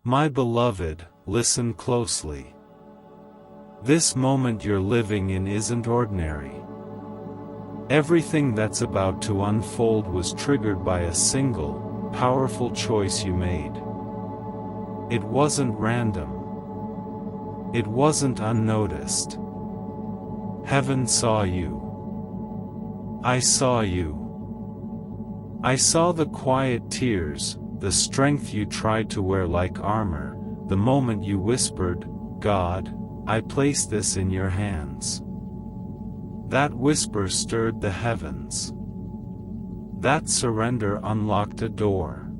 My beloved, listen closely. This moment you're living in isn't ordinary. Everything that's about to unfold was triggered by a single, powerful choice you made. It wasn't random. It wasn't unnoticed. Heaven saw you. I saw you. I saw the quiet tears, the strength you tried to wear like armor, the moment you whispered, "God, I place this in your hands." That whisper stirred the heavens. That surrender unlocked a door.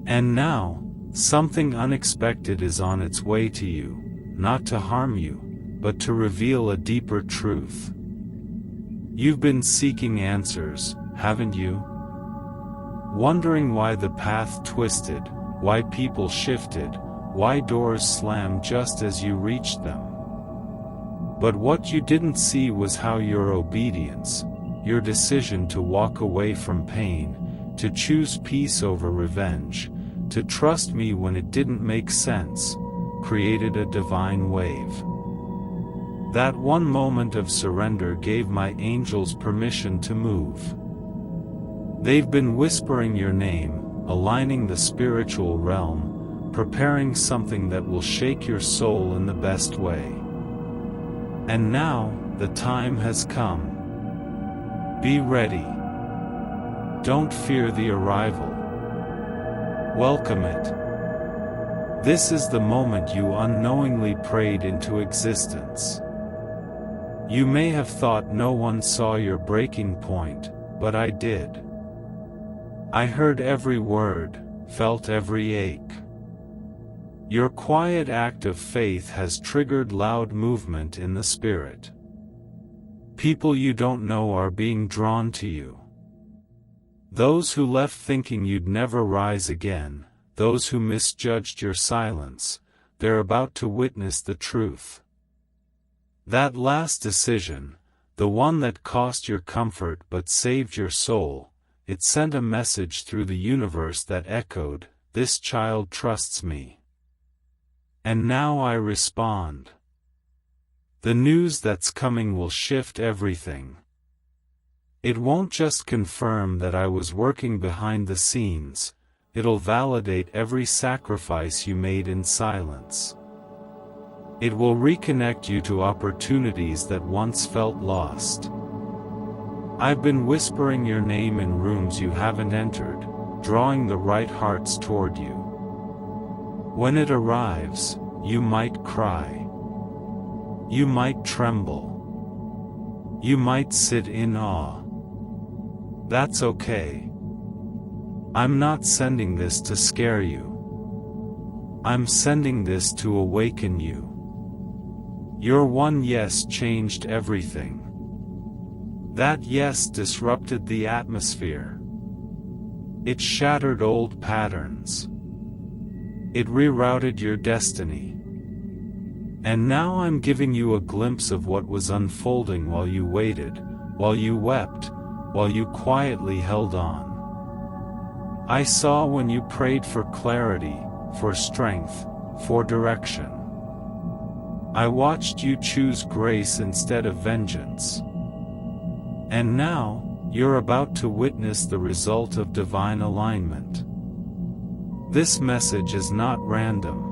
And now, something unexpected is on its way to you, not to harm you, but to reveal a deeper truth. You've been seeking answers, haven't you? Wondering why the path twisted, why people shifted, why doors slammed just as you reached them. But what you didn't see was how your obedience, your decision to walk away from pain, to choose peace over revenge, to trust me when it didn't make sense, created a divine wave. That one moment of surrender gave my angels permission to move. They've been whispering your name, aligning the spiritual realm, preparing something that will shake your soul in the best way. And now, the time has come. Be ready. Don't fear the arrival. Welcome it. This is the moment you unknowingly prayed into existence. You may have thought no one saw your breaking point, but I did. I heard every word, felt every ache. Your quiet act of faith has triggered loud movement in the spirit. People you don't know are being drawn to you. Those who left thinking you'd never rise again, those who misjudged your silence, they're about to witness the truth. That last decision, the one that cost your comfort but saved your soul, it sent a message through the universe that echoed, "This child trusts me." And now I respond. The news that's coming will shift everything. It won't just confirm that I was working behind the scenes, it'll validate every sacrifice you made in silence. It will reconnect you to opportunities that once felt lost. I've been whispering your name in rooms you haven't entered, drawing the right hearts toward you. When it arrives, you might cry. You might tremble. You might sit in awe. That's okay. I'm not sending this to scare you. I'm sending this to awaken you. Your one yes changed everything. That yes disrupted the atmosphere. It shattered old patterns. It rerouted your destiny. And now I'm giving you a glimpse of what was unfolding while you waited, while you wept, while you quietly held on. I saw when you prayed for clarity, for strength, for direction. I watched you choose grace instead of vengeance. And now, you're about to witness the result of divine alignment. This message is not random.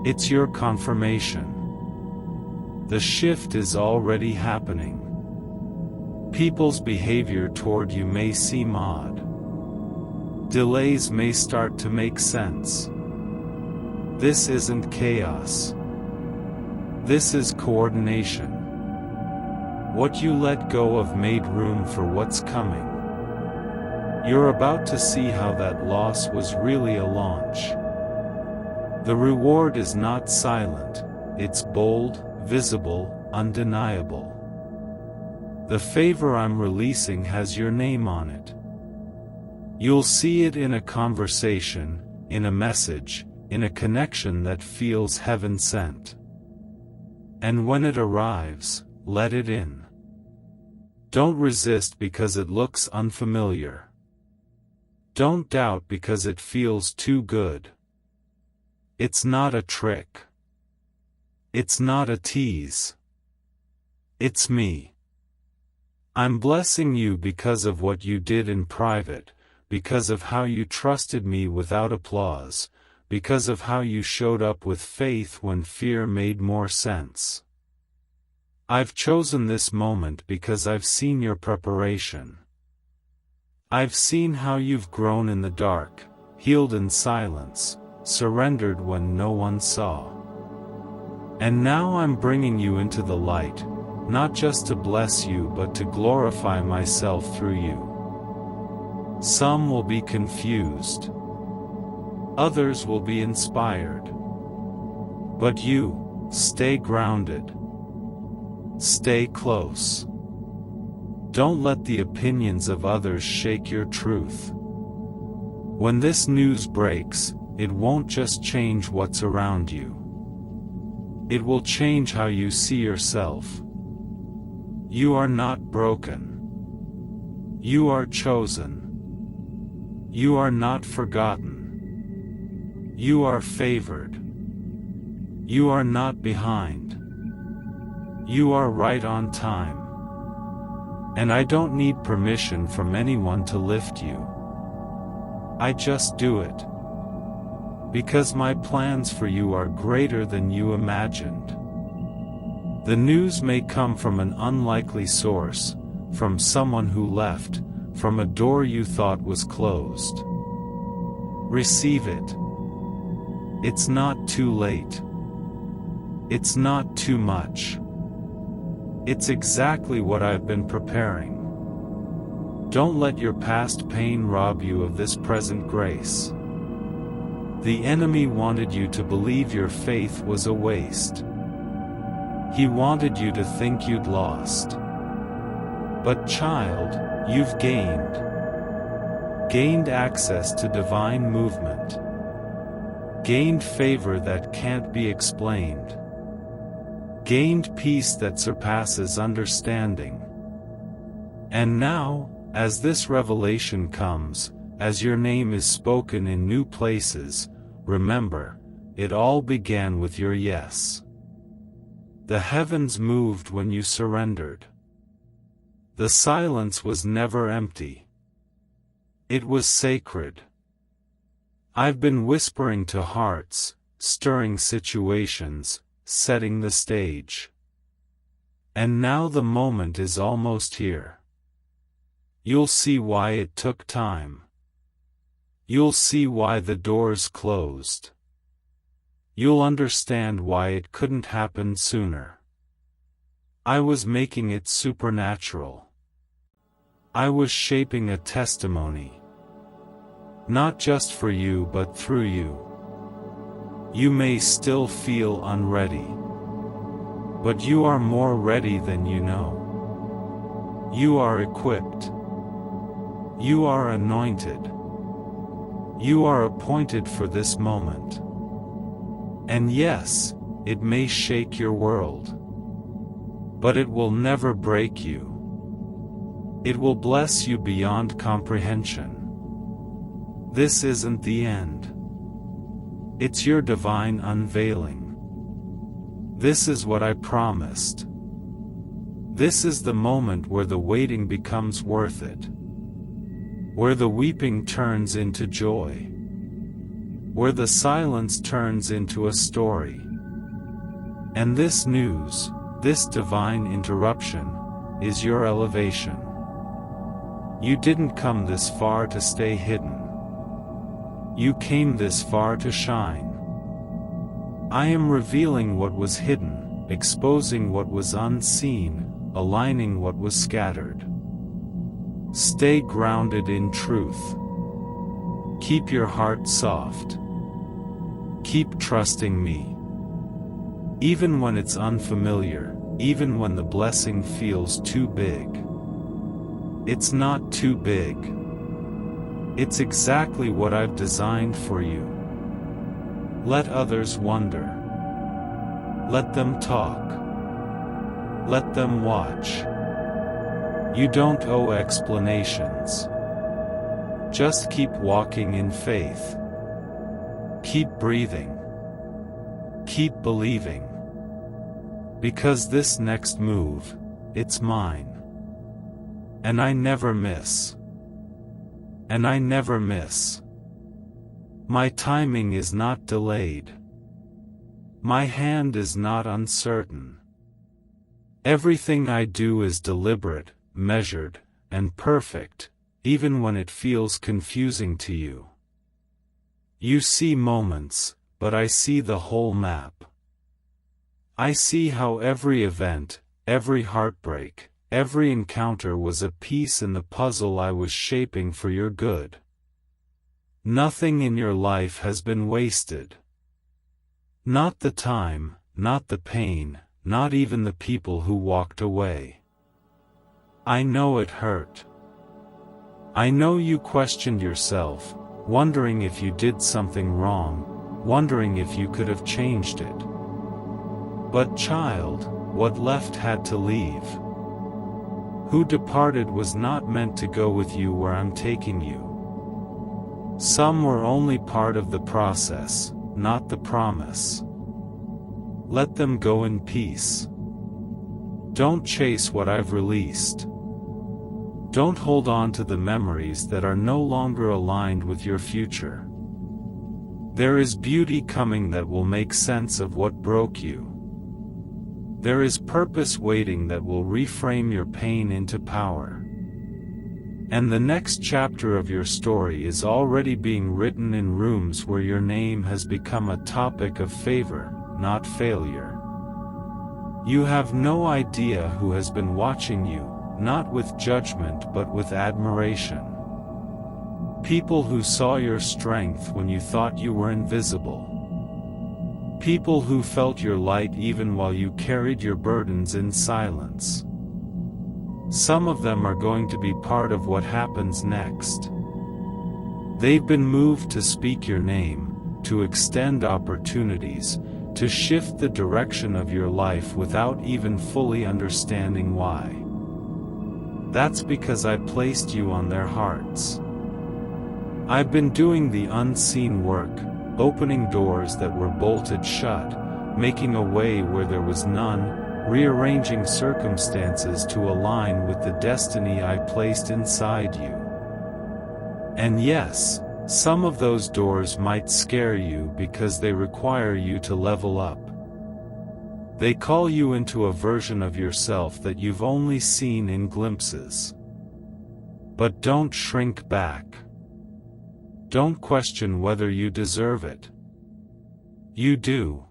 It's your confirmation. The shift is already happening. People's behavior toward you may seem odd. Delays may start to make sense. This isn't chaos. This is coordination. What you let go of made room for what's coming. You're about to see how that loss was really a launch. The reward is not silent, it's bold, visible, undeniable. The favor I'm releasing has your name on it. You'll see it in a conversation, in a message, in a connection that feels heaven-sent. And when it arrives, let it in. Don't resist because it looks unfamiliar. Don't doubt because it feels too good. It's not a trick. It's not a tease. It's me. I'm blessing you because of what you did in private, because of how you trusted me without applause, because of how you showed up with faith when fear made more sense. I've chosen this moment because I've seen your preparation. I've seen how you've grown in the dark, healed in silence, surrendered when no one saw. And now I'm bringing you into the light, not just to bless you but to glorify myself through you. Some will be confused. Others will be inspired. But you, stay grounded. Stay close. Don't let the opinions of others shake your truth. When this news breaks, it won't just change what's around you. It will change how you see yourself. You are not broken. You are chosen. You are not forgotten. You are favored. You are not behind. You are right on time. And I don't need permission from anyone to lift you. I just do it. Because my plans for you are greater than you imagined. The news may come from an unlikely source, from someone who left, from a door you thought was closed. Receive it. It's not too late. It's not too much. It's exactly what I've been preparing. Don't let your past pain rob you of this present grace. The enemy wanted you to believe your faith was a waste. He wanted you to think you'd lost. But child, you've gained access to divine movement. Gained favor that can't be explained. Gained peace that surpasses understanding. And now, as this revelation comes, as your name is spoken in new places, remember, it all began with your yes. The heavens moved when you surrendered. The silence was never empty. It was sacred. I've been whispering to hearts, stirring situations, setting the stage. And now the moment is almost here. You'll see why it took time. You'll see why the doors closed. You'll understand why it couldn't happen sooner. I was making it supernatural. I was shaping a testimony. Not just for you but through you. You may still feel unready. But you are more ready than you know. You are equipped. You are anointed. You are appointed for this moment. And yes, it may shake your world. But it will never break you. It will bless you beyond comprehension. This isn't the end. It's your divine unveiling. This is what I promised. This is the moment where the waiting becomes worth it. Where the weeping turns into joy. Where the silence turns into a story. And this news, this divine interruption, is your elevation. You didn't come this far to stay hidden. You came this far to shine. I am revealing what was hidden, exposing what was unseen, aligning what was scattered. Stay grounded in truth. Keep your heart soft. Keep trusting me. Even when it's unfamiliar, even when the blessing feels too big. It's not too big. It's exactly what I've designed for you. Let others wonder. Let them talk. Let them watch. You don't owe explanations. Just keep walking in faith. Keep breathing. Keep believing. Because this next move, it's mine. And I never miss. And I never miss. My timing is not delayed. My hand is not uncertain. Everything I do is deliberate, measured, and perfect, even when it feels confusing to you. You see moments, but I see the whole map. I see how every event, every heartbreak, every encounter was a piece in the puzzle I was shaping for your good. Nothing in your life has been wasted. Not the time, not the pain, not even the people who walked away. I know it hurt. I know you questioned yourself, wondering if you did something wrong, wondering if you could have changed it. But child, what left had to leave. Who departed was not meant to go with you where I'm taking you. Some were only part of the process, not the promise. Let them go in peace. Don't chase what I've released. Don't hold on to the memories that are no longer aligned with your future. There is beauty coming that will make sense of what broke you. There is purpose waiting that will reframe your pain into power. And the next chapter of your story is already being written in rooms where your name has become a topic of favor, not failure. You have no idea who has been watching you, not with judgment but with admiration. People who saw your strength when you thought you were invisible. People who felt your light even while you carried your burdens in silence. Some of them are going to be part of what happens next. They've been moved to speak your name, to extend opportunities, to shift the direction of your life without even fully understanding why. That's because I placed you on their hearts. I've been doing the unseen work, opening doors that were bolted shut, making a way where there was none, rearranging circumstances to align with the destiny I placed inside you. And yes, some of those doors might scare you because they require you to level up. They call you into a version of yourself that you've only seen in glimpses. But don't shrink back. Don't question whether you deserve it. You do.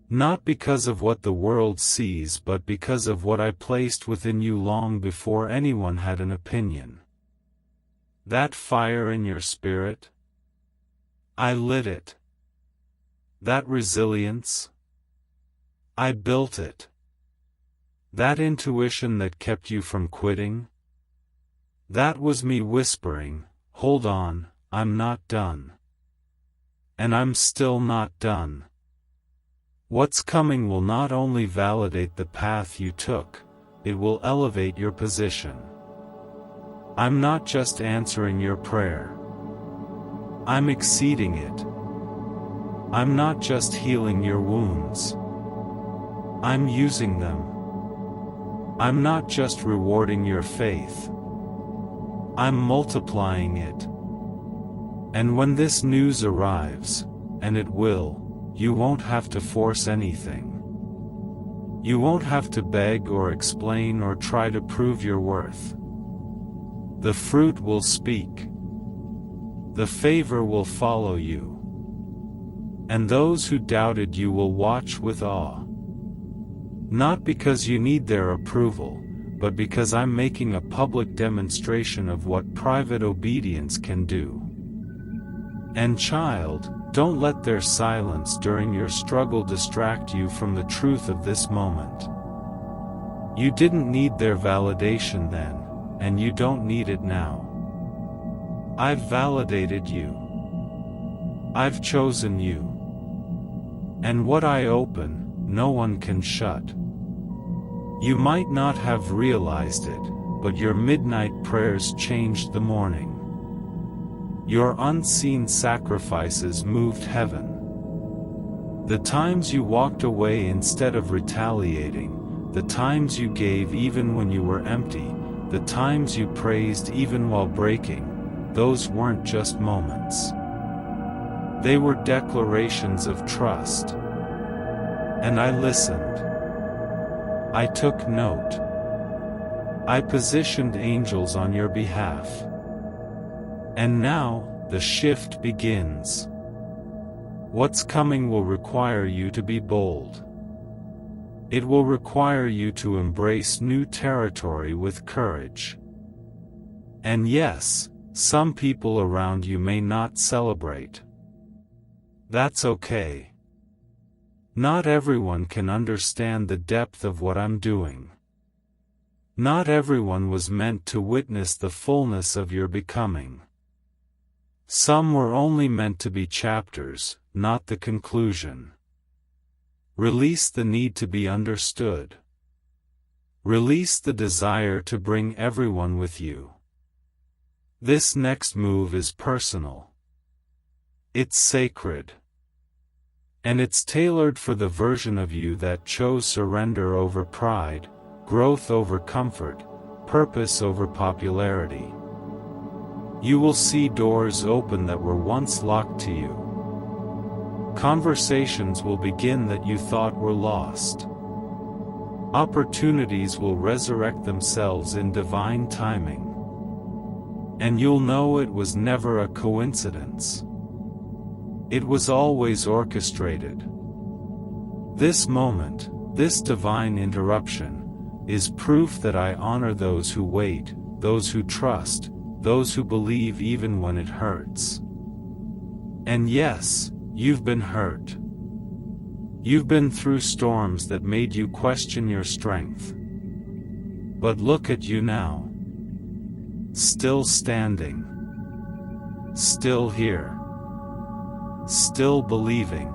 Not because of what the world sees but because of what I placed within you long before anyone had an opinion. That fire in your spirit? I lit it. That resilience? I built it. That intuition that kept you from quitting? That was me whispering, hold on, I'm not done. And I'm still not done. What's coming will not only validate the path you took, it will elevate your position. I'm not just answering your prayer. I'm exceeding it. I'm not just healing your wounds. I'm using them. I'm not just rewarding your faith. I'm multiplying it. And when this news arrives, and it will, you won't have to force anything. You won't have to beg or explain or try to prove your worth. The fruit will speak. The favor will follow you. And those who doubted you will watch with awe. Not because you need their approval, but because I'm making a public demonstration of what private obedience can do. And child, don't let their silence during your struggle distract you from the truth of this moment. You didn't need their validation then, and you don't need it now. I've validated you. I've chosen you. And what I open, no one can shut. You might not have realized it, but your midnight prayers changed the morning. Your unseen sacrifices moved heaven. The times you walked away instead of retaliating, the times you gave even when you were empty, the times you praised even while breaking, those weren't just moments. They were declarations of trust. And I listened. I took note. I positioned angels on your behalf. And now, the shift begins. What's coming will require you to be bold. It will require you to embrace new territory with courage. And yes, some people around you may not celebrate. That's okay. Not everyone can understand the depth of what I'm doing. Not everyone was meant to witness the fullness of your becoming. Some were only meant to be chapters, not the conclusion. Release the need to be understood. Release the desire to bring everyone with you. This next move is personal. It's sacred. And it's tailored for the version of you that chose surrender over pride, growth over comfort, purpose over popularity. You will see doors open that were once locked to you. Conversations will begin that you thought were lost. Opportunities will resurrect themselves in divine timing. And you'll know it was never a coincidence. It was always orchestrated. This moment, this divine interruption, is proof that I honor those who wait, those who trust, those who believe even when it hurts. And yes, you've been hurt. You've been through storms that made you question your strength. But look at you now. Still standing. Still here. Still believing.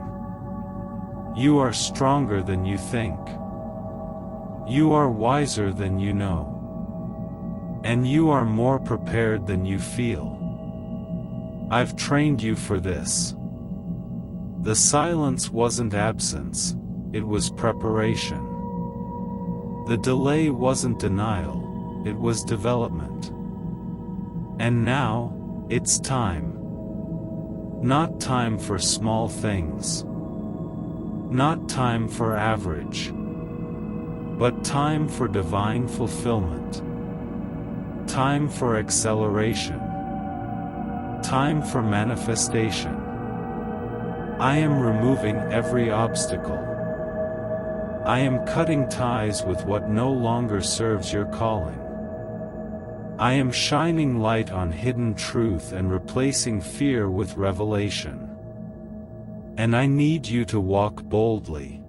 You are stronger than you think. You are wiser than you know. And you are more prepared than you feel. I've trained you for this. The silence wasn't absence, it was preparation. The delay wasn't denial, it was development. And now, it's time. Not time for small things. Not time for average. But time for divine fulfillment. Time for acceleration. Time for manifestation. I am removing every obstacle. I am cutting ties with what no longer serves your calling. I am shining light on hidden truth and replacing fear with revelation. And I need you to walk boldly.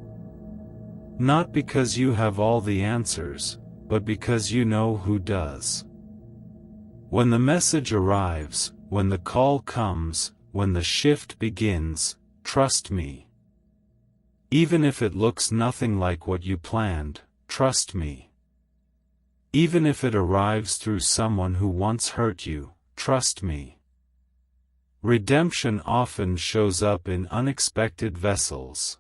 Not because you have all the answers, but because you know who does. When the message arrives, when the call comes, when the shift begins, trust me. Even if it looks nothing like what you planned, trust me. Even if it arrives through someone who once hurt you, trust me. Redemption often shows up in unexpected vessels.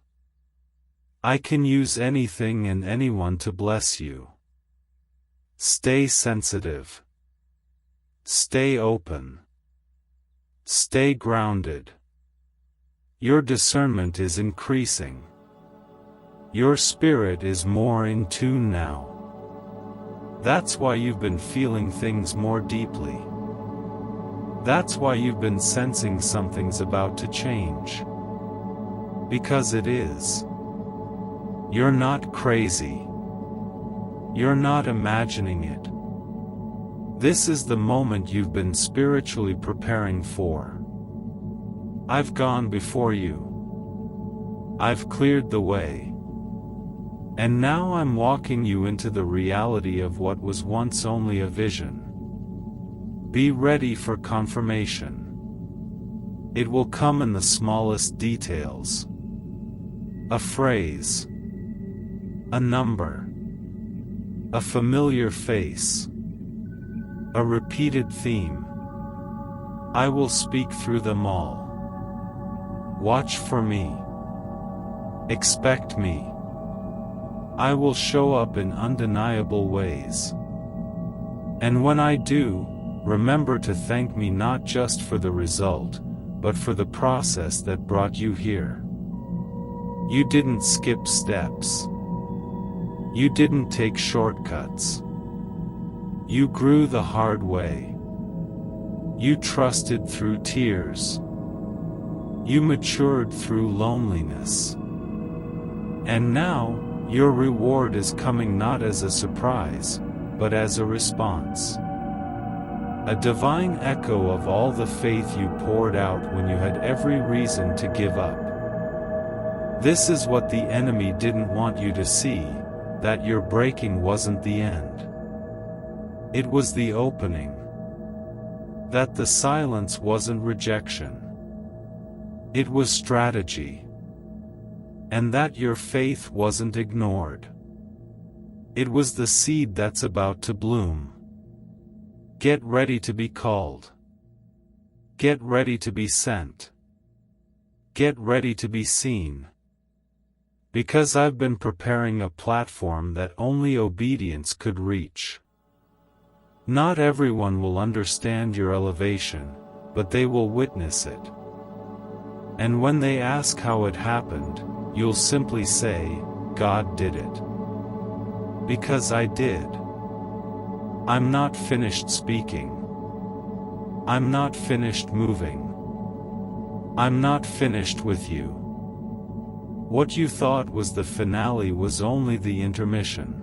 I can use anything and anyone to bless you. Stay sensitive. Stay open. Stay grounded. Your discernment is increasing. Your spirit is more in tune now. That's why you've been feeling things more deeply. That's why you've been sensing something's about to change. Because it is. You're not crazy. You're not imagining it. This is the moment you've been spiritually preparing for. I've gone before you. I've cleared the way. And now I'm walking you into the reality of what was once only a vision. Be ready for confirmation. It will come in the smallest details. A phrase. A number. A familiar face. A repeated theme. I will speak through them all. Watch for me. Expect me. I will show up in undeniable ways. And when I do, remember to thank me not just for the result, but for the process that brought you here. You didn't skip steps. You didn't take shortcuts. You grew the hard way. You trusted through tears. You matured through loneliness. And now, your reward is coming not as a surprise, but as a response. A divine echo of all the faith you poured out when you had every reason to give up. This is what the enemy didn't want you to see, that your breaking wasn't the end. It was the opening. That the silence wasn't rejection. It was strategy. And that your faith wasn't ignored. It was the seed that's about to bloom. Get ready to be called. Get ready to be sent. Get ready to be seen. Because I've been preparing a platform that only obedience could reach. Not everyone will understand your elevation, but they will witness it. And when they ask how it happened, you'll simply say, God did it. Because I did. I'm not finished speaking. I'm not finished moving. I'm not finished with you. What you thought was the finale was only the intermission.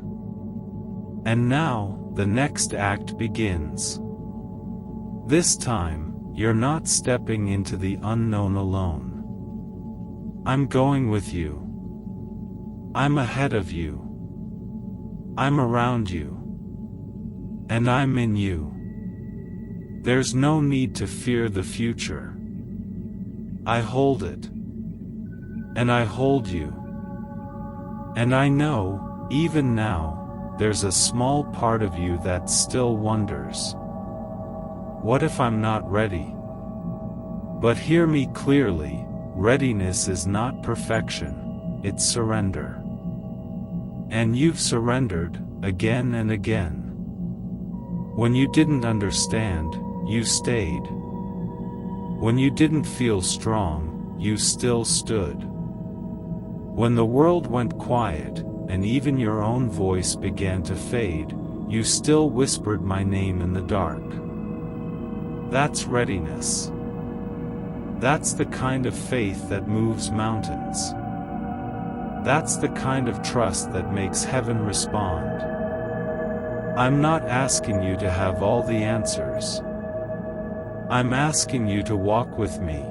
And now, the next act begins. This time, you're not stepping into the unknown alone. I'm going with you. I'm ahead of you. I'm around you. And I'm in you. There's no need to fear the future. I hold it. And I hold you. And I know, even now, there's a small part of you that still wonders. What if I'm not ready? But hear me clearly, readiness is not perfection, it's surrender. And you've surrendered, again and again. When you didn't understand, you stayed. When you didn't feel strong, you still stood. When the world went quiet, and even your own voice began to fade, you still whispered my name in the dark. That's readiness. That's the kind of faith that moves mountains. That's the kind of trust that makes heaven respond. I'm not asking you to have all the answers. I'm asking you to walk with me.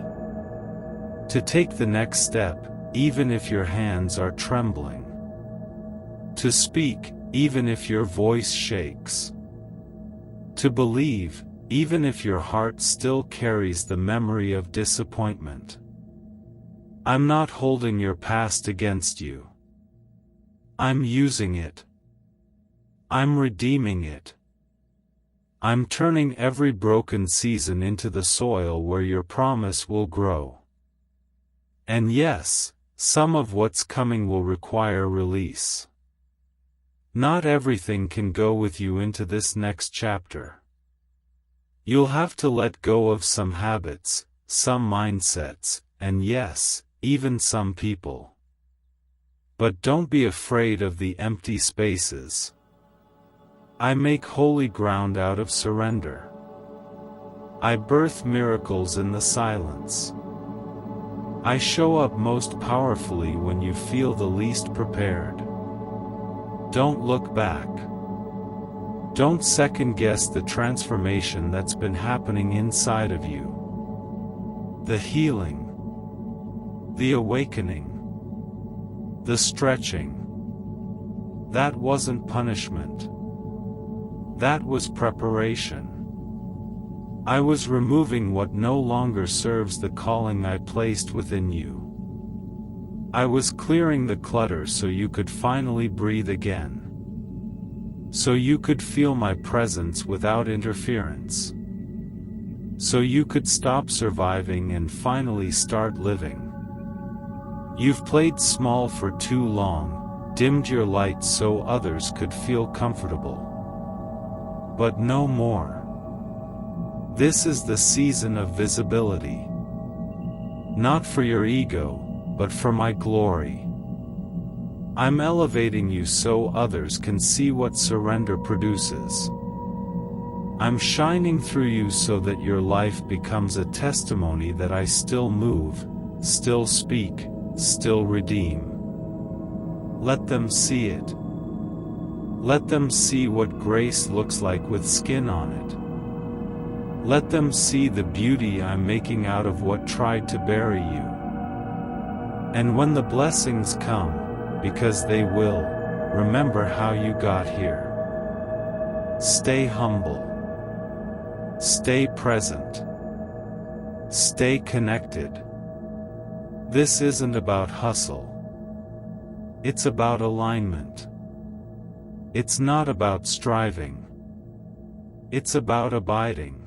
To take the next step, even if your hands are trembling. To speak, even if your voice shakes. To believe, even if your heart still carries the memory of disappointment. I'm not holding your past against you. I'm using it. I'm redeeming it. I'm turning every broken season into the soil where your promise will grow. And yes, some of what's coming will require release. Not everything can go with you into this next chapter. You'll have to let go of some habits, some mindsets, and yes, even some people. But don't be afraid of the empty spaces. I make holy ground out of surrender. I birth miracles in the silence. I show up most powerfully when you feel the least prepared. Don't look back. Don't second-guess the transformation that's been happening inside of you. The healing. The awakening. The stretching. That wasn't punishment. That was preparation. I was removing what no longer serves the calling I placed within you. I was clearing the clutter so you could finally breathe again. So you could feel my presence without interference. So you could stop surviving and finally start living. You've played small for too long, dimmed your light so others could feel comfortable. But no more. This is the season of visibility. Not for your ego, but for my glory. I'm elevating you so others can see what surrender produces. I'm shining through you so that your life becomes a testimony that I still move, still speak, still redeem. Let them see it. Let them see what grace looks like with skin on it. Let them see the beauty I'm making out of what tried to bury you. And when the blessings come, because they will, remember how you got here. Stay humble. Stay present. Stay connected. This isn't about hustle. It's about alignment. It's not about striving. It's about abiding.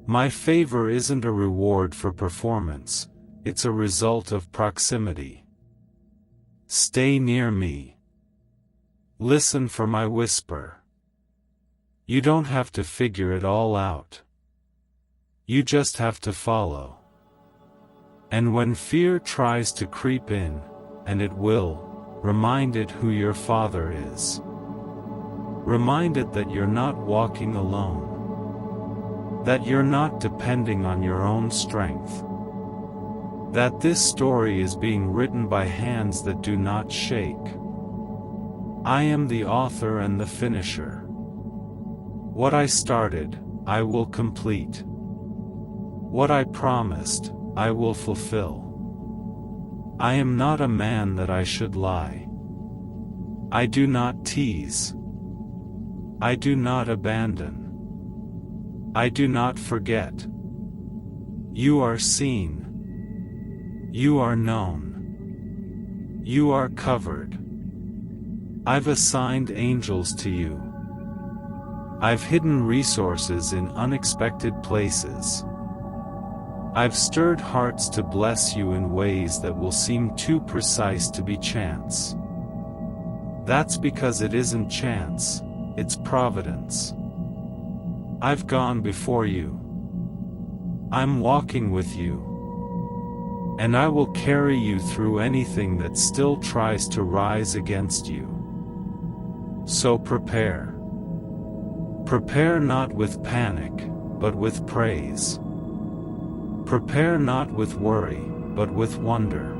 My favor isn't a reward for performance, it's a result of proximity. Stay near me. Listen for my whisper. You don't have to figure it all out. You just have to follow. And when fear tries to creep in, and it will, remind it who your Father is. Remind it that you're not walking alone. That you're not depending on your own strength. That this story is being written by hands that do not shake. I am the author and the finisher. What I started, I will complete. What I promised, I will fulfill. I am not a man that I should lie. I do not tease. I do not abandon. I do not forget. You are seen. You are known. You are covered. I've assigned angels to you. I've hidden resources in unexpected places. I've stirred hearts to bless you in ways that will seem too precise to be chance. That's because it isn't chance, it's providence. I've gone before you. I'm walking with you. And I will carry you through anything that still tries to rise against you. So prepare. Prepare not with panic, but with praise. Prepare not with worry, but with wonder.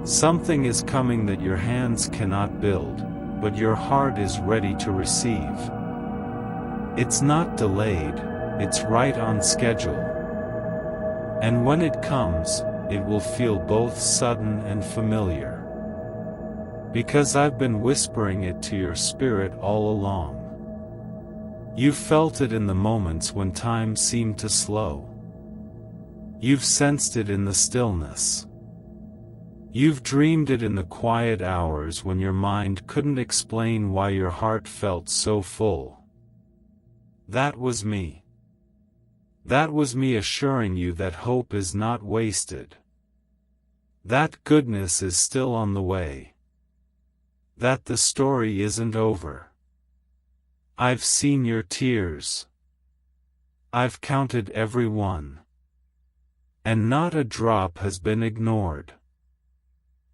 Something is coming that your hands cannot build, but your heart is ready to receive. It's not delayed, it's right on schedule. And when it comes, it will feel both sudden and familiar. Because I've been whispering it to your spirit all along. You've felt it in the moments when time seemed to slow. You've sensed it in the stillness. You've dreamed it in the quiet hours when your mind couldn't explain why your heart felt so full. That was me. That was me assuring you that hope is not wasted. That goodness is still on the way. That the story isn't over. I've seen your tears. I've counted every one. And not a drop has been ignored.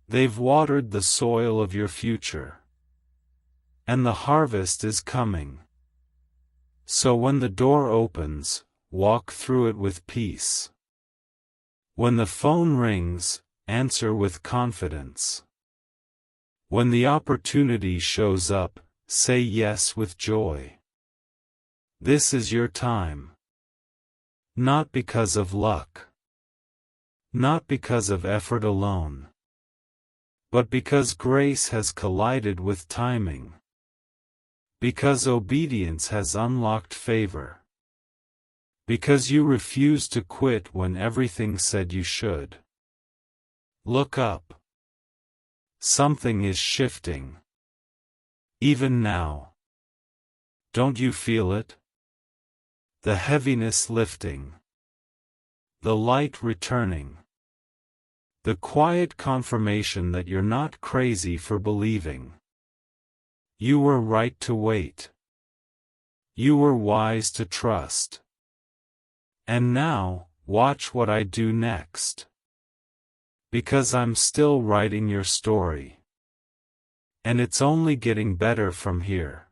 They've watered the soil of your future. And the harvest is coming. So when the door opens, walk through it with peace. When the phone rings, answer with confidence. When the opportunity shows up, say yes with joy. This is your time. Not because of luck. Not because of effort alone. But because grace has collided with timing. Because obedience has unlocked favor. Because you refuse to quit when everything said you should. Look up. Something is shifting. Even now. Don't you feel it? The heaviness lifting. The light returning. The quiet confirmation that you're not crazy for believing. You were right to wait. You were wise to trust. And now, watch what I do next. Because I'm still writing your story. And it's only getting better from here.